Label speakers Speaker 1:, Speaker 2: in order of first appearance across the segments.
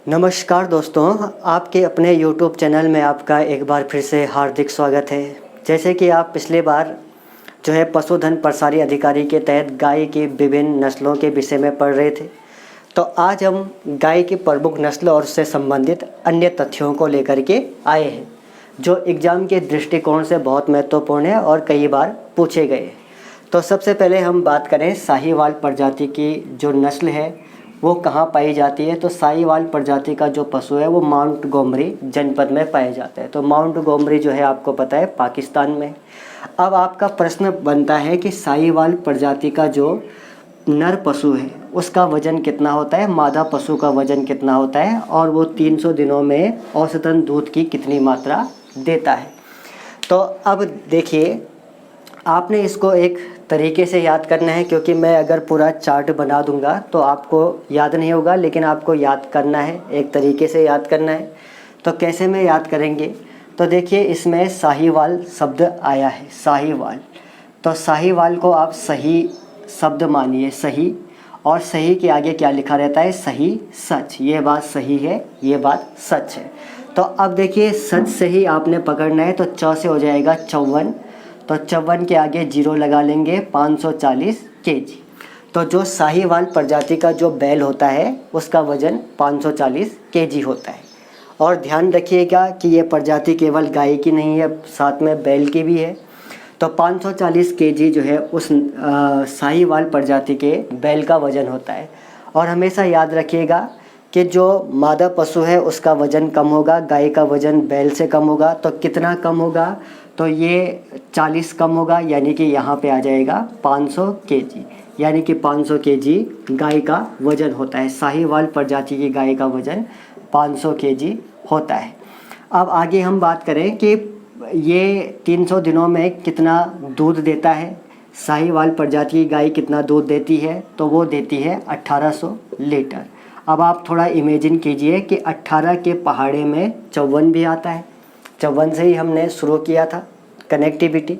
Speaker 1: नमस्कार दोस्तों, आपके अपने YouTube चैनल में आपका एक बार फिर से हार्दिक स्वागत है। जैसे कि आप पिछले बार जो है पशुधन प्रसारी अधिकारी के तहत गाय की विभिन्न नस्लों के विषय में पढ़ रहे थे, तो आज हम गाय की प्रमुख नस्ल और उससे संबंधित अन्य तथ्यों को लेकर के आए हैं, जो एग्ज़ाम के दृष्टिकोण से बहुत महत्वपूर्ण है और कई बार पूछे गए। तो सबसे पहले हम बात करें साहीवाल प्रजाति की जो नस्ल है वो कहाँ पाई जाती है। तो साहीवाल प्रजाति का जो पशु है वो माउंट गोमरी जनपद में पाया जाता है। तो माउंट गोमरी जो है आपको पता है पाकिस्तान में। अब आपका प्रश्न बनता है कि साहीवाल प्रजाति का जो नर पशु है उसका वज़न कितना होता है, मादा पशु का वज़न कितना होता है और वो 300 दिनों में औसतन दूध की कितनी मात्रा देता है। तो अब देखिए, आपने इसको एक तरीके से याद करना है, क्योंकि मैं अगर पूरा चार्ट बना दूंगा तो आपको याद नहीं होगा, लेकिन आपको याद करना है, एक तरीके से याद करना है। तो कैसे में याद करेंगे, तो देखिए इसमें साहीवाल शब्द आया है, साहीवाल। तो साहीवाल को आप सही शब्द मानिए, सही, और सही के आगे क्या लिखा रहता है, सही, सच। ये बात सही है, ये बात सच है। तो अब देखिए सच से ही आपने पकड़ना है, तो च से हो जाएगा 54, तो 54 के आगे 0 लगा लेंगे, 540 केजी। तो जो साहीवाल प्रजाति का जो बैल होता है उसका वज़न 540 केजी होता है। और ध्यान रखिएगा कि ये प्रजाति केवल गाय की नहीं है, साथ में बैल की भी है। तो 540 केजी जो है उस साहीवाल प्रजाति के बैल का वज़न होता है। और हमेशा याद रखिएगा कि जो मादा पशु है उसका वज़न कम होगा, गाय का वज़न बैल से कम होगा। तो कितना कम होगा, तो ये 40 कम होगा, यानी कि यहाँ पे आ जाएगा 500 केजी, यानी कि 500 केजी गाय का वज़न होता है। साहीवाल प्रजाति की गाय का वज़न 500 केजी होता है। अब आगे हम बात करें कि ये 300 दिनों में कितना दूध देता है। साहीवाल प्रजाति की गाय कितना दूध देती है, तो वो देती है 1800 लीटर। अब आप थोड़ा इमेजिन कीजिए कि 18 के पहाड़े में 54 भी आता है। 54 से ही हमने शुरू किया था कनेक्टिविटी।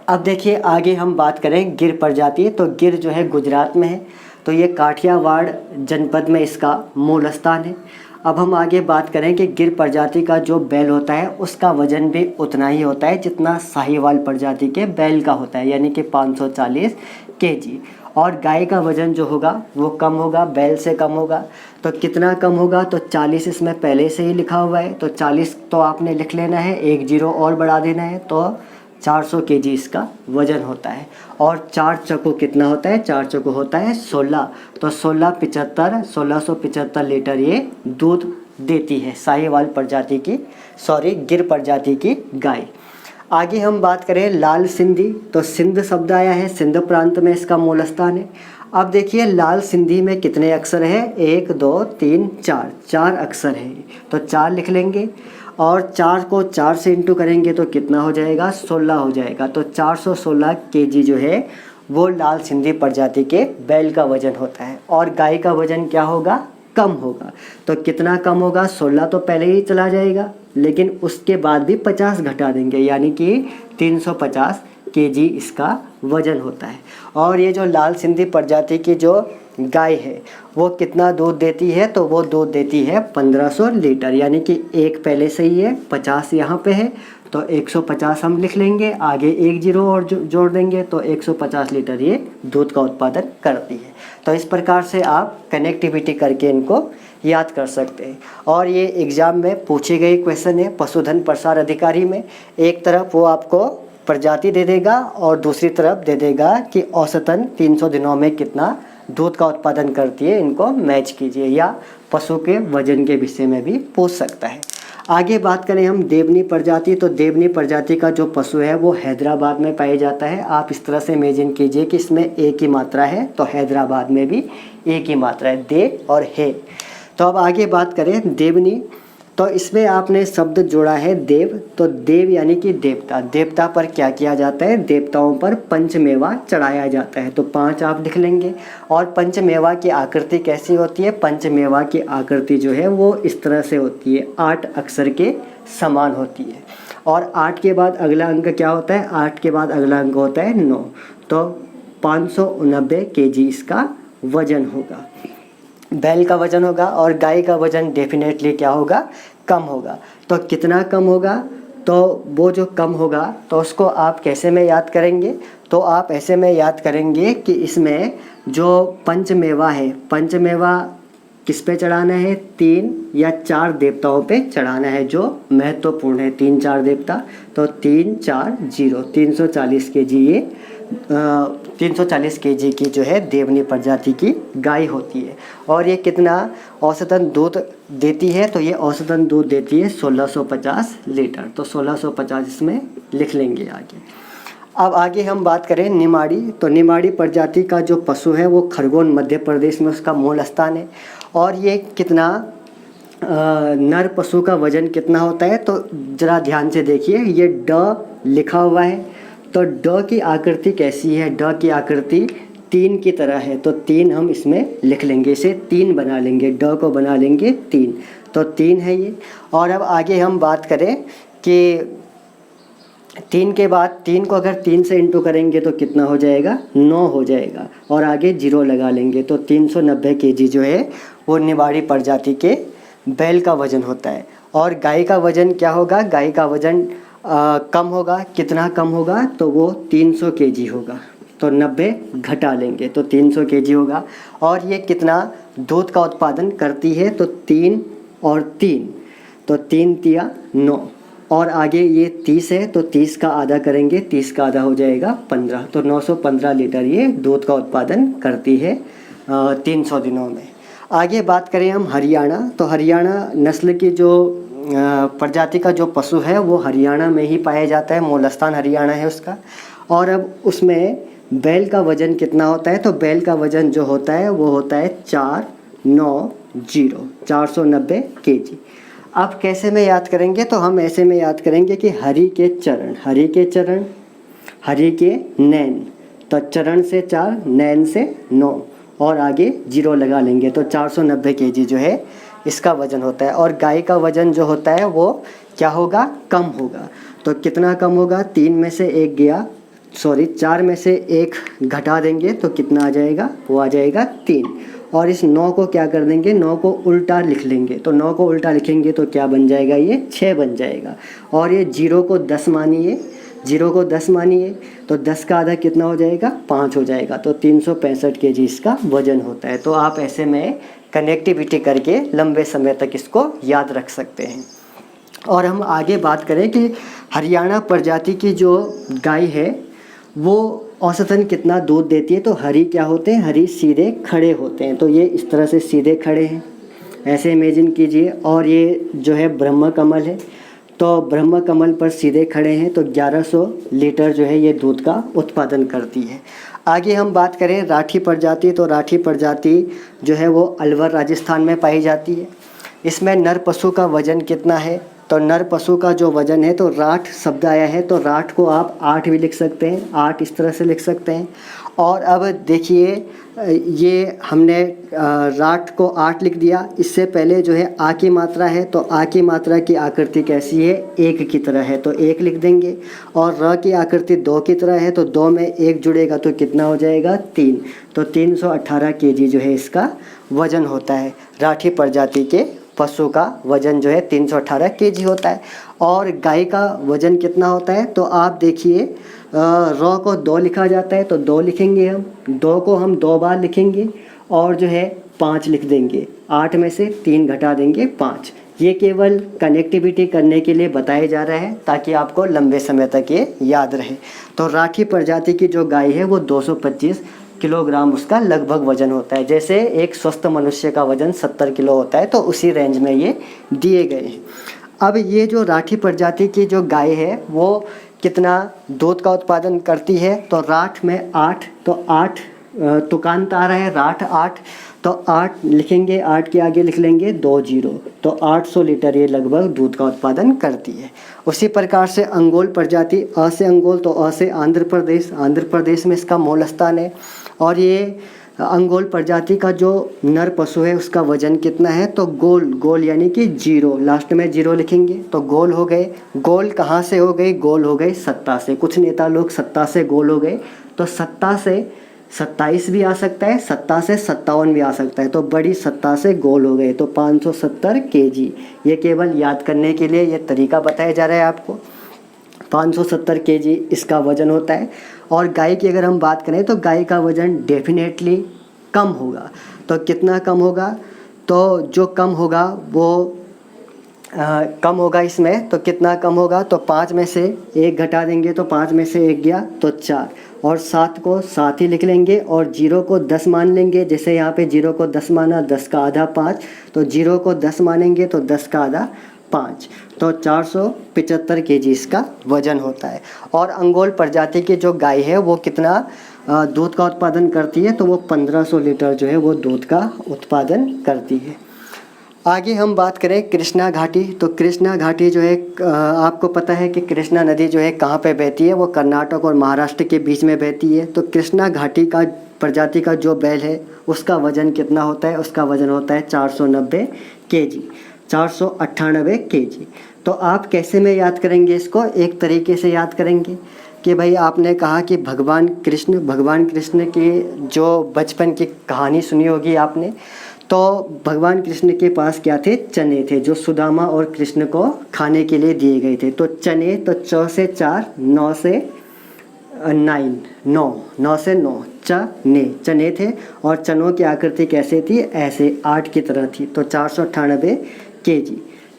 Speaker 1: अब देखिए आगे हम बात करें गिर प्रजाति। तो गिर जो है गुजरात में है, तो ये काठियावाड़ जनपद में इसका मूल स्थान है। अब हम आगे बात करें कि गिर प्रजाति का जो बैल होता है उसका वज़न भी उतना ही होता है जितना साहीवाल प्रजाति के बैल का होता है, यानी कि 540 केजी। और गाय का वज़न जो होगा वो कम होगा, बैल से कम होगा। तो कितना कम होगा, तो 40 इसमें पहले से ही लिखा हुआ है, तो 40 तो आपने लिख लेना है, एक 0 और बढ़ा देना है, तो 400 केजी इसका वज़न होता है। और 4 चक्कू कितना होता है, 4 चक्कू होता है 16, तो 1675 लीटर ये दूध देती है साहीवाल प्रजाति की, गिर प्रजाति की गाय। आगे हम बात करें लाल सिंधी। तो सिंध शब्द आया है, सिंध प्रांत में इसका मूल स्थान है। अब देखिए लाल सिंधी में कितने अक्षर हैं, 1 2 3 4, 4 अक्षर हैं, तो 4 लिख लेंगे। और 4 को 4 से इंटू करेंगे तो कितना हो जाएगा, 16 हो जाएगा। तो 416 केजी जो है वो लाल सिंधी प्रजाति के बैल का वज़न होता है। और गाय का वज़न क्या होगा, कम होगा। तो कितना कम होगा, 16 तो पहले ही चला जाएगा, लेकिन उसके बाद भी 50 घटा देंगे, यानी कि 350 केजी इसका वज़न होता है। और ये जो लाल सिंधी प्रजाति की जो गाय है वो कितना दूध देती है, तो वो दूध देती है 1500 लीटर, यानी कि एक पहले से ही है, 50 यहाँ पे है, तो 150 हम लिख लेंगे, आगे एक 0 और जोड़ देंगे, तो 150 लीटर ये दूध का उत्पादन करती है। तो इस प्रकार से आप कनेक्टिविटी करके इनको याद कर सकते हैं। और ये एग्ज़ाम में पूछे गए क्वेश्चन है पशुधन प्रसार अधिकारी में। एक तरफ वो आपको प्रजाति दे देगा और दूसरी तरफ दे देगा कि औसतन 300 दिनों में कितना दूध का उत्पादन करती है, इनको मैच कीजिए, या पशु के वजन के विषय में भी पूछ सकता है। आगे बात करें हम देवनी प्रजाति। तो देवनी प्रजाति का जो पशु है वो हैदराबाद में पाया जाता है। आप इस तरह से इमेजिन कीजिए कि इसमें एक ही मात्रा है, तो हैदराबाद में भी एक ही मात्रा है, दे और है। तो अब आगे बात करें देवनी। तो इसमें आपने शब्द जोड़ा है देव। तो देव यानी कि देवता। देवता पर क्या किया जाता है, देवताओं पर पंचमेवा चढ़ाया जाता है, तो 5 आप लिख लेंगे। और पंचमेवा की आकृति कैसी होती है, पंचमेवा की आकृति जो है वो इस तरह से होती है, 8 अक्षर के समान होती है। और 8 के बाद अगला अंक क्या होता है, 8 के बाद अगला अंक होता है 9, तो 590 केजी इसका वजन होगा। बैल का वज़न होगा और गाय का वज़न डेफिनेटली क्या होगा, कम होगा। तो कितना कम होगा, तो वो जो कम होगा तो उसको आप कैसे में याद करेंगे, तो आप ऐसे में याद करेंगे कि इसमें जो पंचमेवा है, पंचमेवा किस पे चढ़ाना है, 3 या 4 देवताओं पे चढ़ाना है जो महत्वपूर्ण है, 3-4 देवता। तो 3-4-0 340 केजी ये 340 केजी की जो है देवनी प्रजाति की गाय होती है। और ये कितना औसतन दूध देती है, तो ये औसतन दूध देती है 1650 लीटर। तो 1650 इसमें लिख लेंगे आगे। अब आगे हम बात करें निमाड़ी, तो निमाड़ी प्रजाति का जो पशु है वो खरगोन मध्य प्रदेश में उसका मूल स्थान है। और ये कितना नर पशु का वजन कितना होता है, तो ज़रा ध्यान से देखिए, ये ड लिखा हुआ है, तो ड की आकृति कैसी है, ड की आकृति 3 की तरह है, तो 3 हम इसमें लिख लेंगे, इसे 3 बना लेंगे, ड को बना लेंगे 3, तो 3 है ये। और अब आगे हम बात करें कि 3 के बाद 3 को अगर 3 से इंटू करेंगे तो कितना हो जाएगा, 9 हो जाएगा, और आगे 0 लगा लेंगे, तो 390 केजी जो है वो निमाड़ी प्रजाति के बैल का वज़न होता है। और गाय का वज़न क्या होगा, गाय का वज़न कम होगा, कितना कम होगा, तो वो 300 केजी होगा, तो 90 घटा लेंगे तो 300 केजी होगा। और ये कितना दूध का उत्पादन करती है, तो 3 और 3, तो 3 तिया 9, और आगे ये 30 है, तो 30 का आधा करेंगे, 30 का आधा हो जाएगा 15, तो 915 लीटर ये दूध का उत्पादन करती है 300 दिनों में। आगे बात करें हम हरियाणा, तो हरियाणा नस्ल की जो प्रजाति का जो पशु है वो हरियाणा में ही पाया जाता है, मूल स्थान हरियाणा है उसका। और अब उसमें बैल का वज़न कितना होता है, तो बैल का वज़न जो होता है वो होता है 490 केजी। अब कैसे में याद करेंगे, तो हम ऐसे में याद करेंगे कि हरि के चरण, हरि के चरण, हरि के नैन, तो चरण से 4, नैन से 9, और आगे 0 लगा लेंगे, तो 490 केजी जो है इसका वज़न होता है। और गाय का वज़न जो होता है वो क्या होगा, कम होगा, तो कितना कम होगा, 3 में से 1 गया, सॉरी 4 में से 1 घटा देंगे तो कितना आ जाएगा, वो आ जाएगा 3, और इस 9 को क्या कर देंगे, 9 को उल्टा लिख लेंगे, तो 9 को उल्टा लिखेंगे तो क्या बन जाएगा, ये 6 बन जाएगा। और ये 0 को 10 मानिए, 0 को 10 मानिए, तो 10 का आधा कितना हो जाएगा, 5 हो जाएगा, तो 365 केजी इसका वज़न होता है। तो आप ऐसे में कनेक्टिविटी करके लंबे समय तक इसको याद रख सकते हैं। और हम आगे बात करें कि हरियाणा प्रजाति की जो गाय है वो औसतन कितना दूध देती है, तो हरी क्या होते हैं, हरी सीधे खड़े होते हैं, तो ये इस तरह से सीधे खड़े हैं, ऐसे इमेजिन कीजिए। और ये जो है ब्रह्म कमल है, तो ब्रह्म कमल पर सीधे खड़े हैं, तो 1100 लीटर जो है ये दूध का उत्पादन करती है। आगे हम बात करें राठी प्रजाति, तो राठी प्रजाति जो है वो अलवर राजस्थान में पाई जाती है। इसमें नर पशु का वज़न कितना है, तो नर पशु का जो वज़न है, तो राठ शब्द आया है, तो राठ को आप 8 भी लिख सकते हैं, 8 इस तरह से लिख सकते हैं। और अब देखिए ये हमने राठ को 8 लिख दिया, इससे पहले जो है आ की मात्रा है, तो आ की मात्रा की आकृति कैसी है, 1 की तरह है, तो 1 लिख देंगे। और र की आकृति 2 की तरह है, तो 2 में 1 जुड़ेगा तो कितना हो जाएगा, 3, तो 318 केजी जो है इसका वज़न होता है। राठी प्रजाति के पशु का वज़न जो है 318 केजी होता है। और गाय का वज़न कितना होता है, तो आप देखिए रॉ को 2 लिखा जाता है, तो 2 लिखेंगे हम, 2 को हम 2 बार लिखेंगे, और जो है 5 लिख देंगे, 8 में से 3 घटा देंगे 5। ये केवल कनेक्टिविटी करने के लिए बताया जा रहा है ताकि आपको लंबे समय तक ये याद रहे। तो राठी प्रजाति की जो गाय है वो 225 किलोग्राम उसका लगभग वज़न होता है। जैसे एक स्वस्थ मनुष्य का वज़न 70 किलो होता है, तो उसी रेंज में ये दिए गए हैं। अब ये जो राठी प्रजाति की जो गाय है वो कितना दूध का उत्पादन करती है, तो राठ में 8, तो 8 तुकांत आ रहा है, राठ 8, तो 8 लिखेंगे, 8 के आगे लिख लेंगे 2 0, तो 800 लीटर ये लगभग दूध का उत्पादन करती है। उसी प्रकार से अंगोल प्रजाति, अ से अंगोल, तो अ से आंध्र प्रदेश, आंध्र प्रदेश में इसका मूल स्थान है। और ये अंगोल प्रजाति का जो नर पशु है उसका वज़न कितना है, तो गोल, गोल यानी कि 0, लास्ट में 0 लिखेंगे, तो गोल हो गए। गोल कहाँ से हो गए, गोल हो गए सत्ता से। कुछ नेता लोग सत्ता से गोल हो गए, तो सत्ता से 27 भी आ सकता है, 7 से 57 भी आ सकता है। तो बड़ी 7 से गोल हो गए तो 570 kg। ये केवल याद करने के लिए ये तरीका बताया जा रहा है आपको। 570 kg इसका वज़न होता है। और गाय की अगर हम बात करें तो गाय का वज़न डेफिनेटली कम होगा। तो कितना कम होगा? तो जो कम होगा वो कम होगा इसमें। तो कितना कम होगा? तो 5 में से 1 घटा देंगे तो 5 में से 1 गया तो 4, और 7 को 7 ही लिख लेंगे और 0 को 10 मान लेंगे। जैसे यहाँ पे 0 को 10 माना, 10 का आधा 5, तो 0 को 10 मानेंगे तो 10 का आधा 5, तो 475 kg इसका वज़न होता है। और अंगोल प्रजाति की जो गाय है वो कितना दूध का उत्पादन करती है? तो वो 1500 लीटर जो है वो दूध का उत्पादन करती है। आगे हम बात करें कृष्णा घाटी। तो कृष्णा घाटी जो है आपको पता है कि कृष्णा नदी जो है कहाँ पे बहती है? वो कर्नाटक और महाराष्ट्र के बीच में बहती है। तो कृष्णा घाटी का प्रजाति का जो बैल है उसका वज़न कितना होता है? उसका वज़न होता है 490 kg, 498 kg। तो आप कैसे में याद करेंगे इसको? एक तरीके से याद करेंगे कि भाई आपने कहा कि भगवान कृष्ण की जो बचपन की कहानी सुनी होगी आपने। तो भगवान कृष्ण के पास क्या थे? चने थे, जो सुदामा और कृष्ण को खाने के लिए दिए गए थे। तो चने, तो 4 से 4, 9 से 9 से 9 चने थे। और चनों की आकृति कैसे थी? ऐसे 8 की तरह थी। तो 498 kg,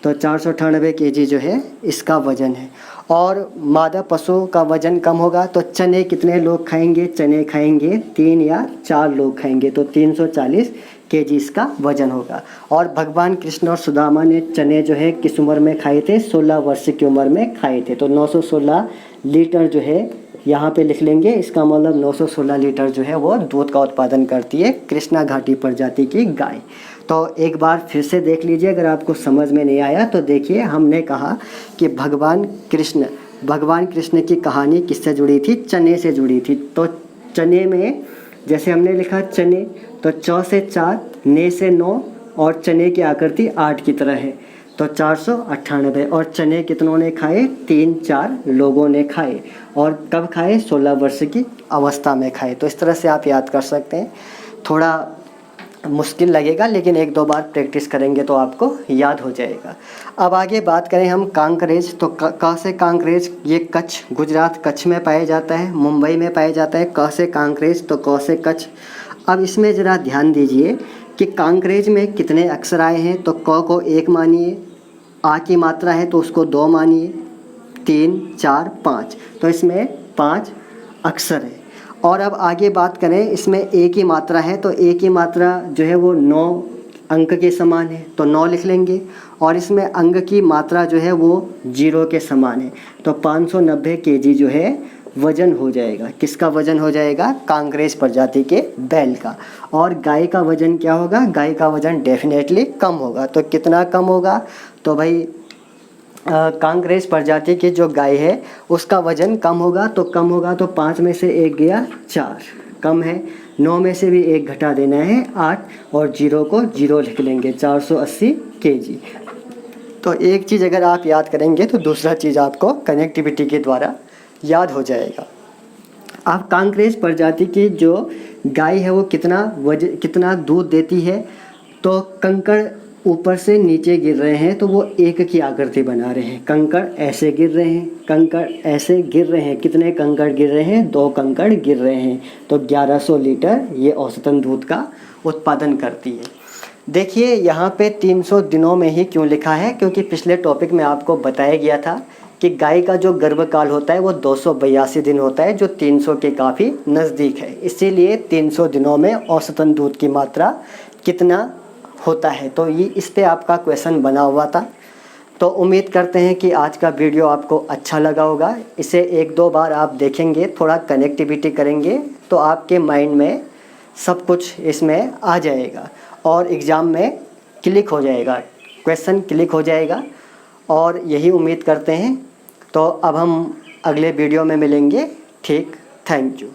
Speaker 1: तो 498 kg जो है इसका वज़न है। और मादा पशु का वज़न कम होगा तो चने कितने लोग खाएंगे? चने खाएंगे 3 या 4 लोग खाएंगे, तो 340 kg इसका वज़न होगा। और भगवान कृष्ण और सुदामा ने चने जो है किस उम्र में खाए थे? 16 वर्ष की उम्र में खाए थे। तो 916 लीटर जो है यहाँ पे लिख लेंगे। इसका मतलब 916 लीटर जो है वो दूध का उत्पादन करती है कृष्णा घाटी प्रजाति की गाय। तो एक बार फिर से देख लीजिए, अगर आपको समझ में नहीं आया तो देखिए, हमने कहा कि भगवान कृष्ण की कहानी किससे जुड़ी थी? चने से जुड़ी थी। तो चने में जैसे हमने लिखा चने, तो 4 से 4, ने से 9, और चने की आकृति 8 की तरह है, तो 498। और चने कितनों ने खाए? 3-4 लोगों ने खाए। और कब खाए? 16 वर्ष की अवस्था में खाए। तो इस तरह से आप याद कर सकते हैं। थोड़ा मुश्किल लगेगा लेकिन 1-2 बार प्रैक्टिस करेंगे तो आपको याद हो जाएगा। अब आगे बात करें हम कांकरेज। तो क से कांकरेज, ये कच्छ, गुजरात कच्छ में पाया जाता है, मुंबई में पाया जाता है। क से कांकरेज, तो क से कच्छ। अब इसमें ज़रा ध्यान दीजिए कि कांकरेज में कितने अक्षर आए हैं? तो क को 1 मानिए, आ की मात्रा है तो उसको 2 मानिए, 3, 4, 5, तो इसमें 5 अक्षर है। और अब आगे बात करें, इसमें ए की मात्रा है, तो ए की मात्रा जो है वो 9 अंक के समान है, तो 9 लिख लेंगे। और इसमें अंग की मात्रा जो है वो 0 के समान है, तो 590 kg जो है वज़न हो जाएगा। किसका वज़न हो जाएगा? कांकरेज प्रजाति के बैल का। और गाय का वज़न क्या होगा? गाय का वज़न डेफिनेटली कम होगा। तो कितना कम होगा? तो भाई कांकरेज प्रजाति की जो गाय है उसका वज़न कम होगा। तो कम होगा तो 5 में से 1 गया 4, कम है। 9 में से भी 1 घटा देना है 8, और 0 को 0 लिख लेंगे, 480 kg। तो एक चीज़ अगर आप याद करेंगे तो दूसरा चीज़ आपको कनेक्टिविटी के द्वारा याद हो जाएगा। अब कांकरेज प्रजाति की जो गाय है वो कितना दूध देती है? तो कंकड़ ऊपर से नीचे गिर रहे हैं तो वो एक की आकृति बना रहे हैं। कंकड़ ऐसे गिर रहे हैं, कंकड़ ऐसे गिर रहे हैं। कितने कंकड़ गिर रहे हैं? 2 कंकड़ गिर रहे हैं। तो 1100 लीटर ये औसतन दूध का उत्पादन करती है। देखिए यहाँ पे 300 दिनों में ही क्यों लिखा है? क्योंकि पिछले टॉपिक में आपको बताया गया था कि गाय का जो गर्भकाल होता है वो 282 दिन होता है, जो 300 के काफ़ी नज़दीक है। इसीलिए 300 दिनों में औसतन दूध की मात्रा कितना होता है। तो ये इस पे आपका क्वेश्चन बना हुआ था। तो उम्मीद करते हैं कि आज का वीडियो आपको अच्छा लगा होगा। इसे 1-2 बार आप देखेंगे, थोड़ा कनेक्टिविटी करेंगे तो आपके माइंड में सब कुछ इसमें आ जाएगा और एग्ज़ाम में क्लिक हो जाएगा, क्वेश्चन क्लिक हो जाएगा। और यही उम्मीद करते हैं। तो अब हम अगले वीडियो में मिलेंगे। ठीक, थैंक यू।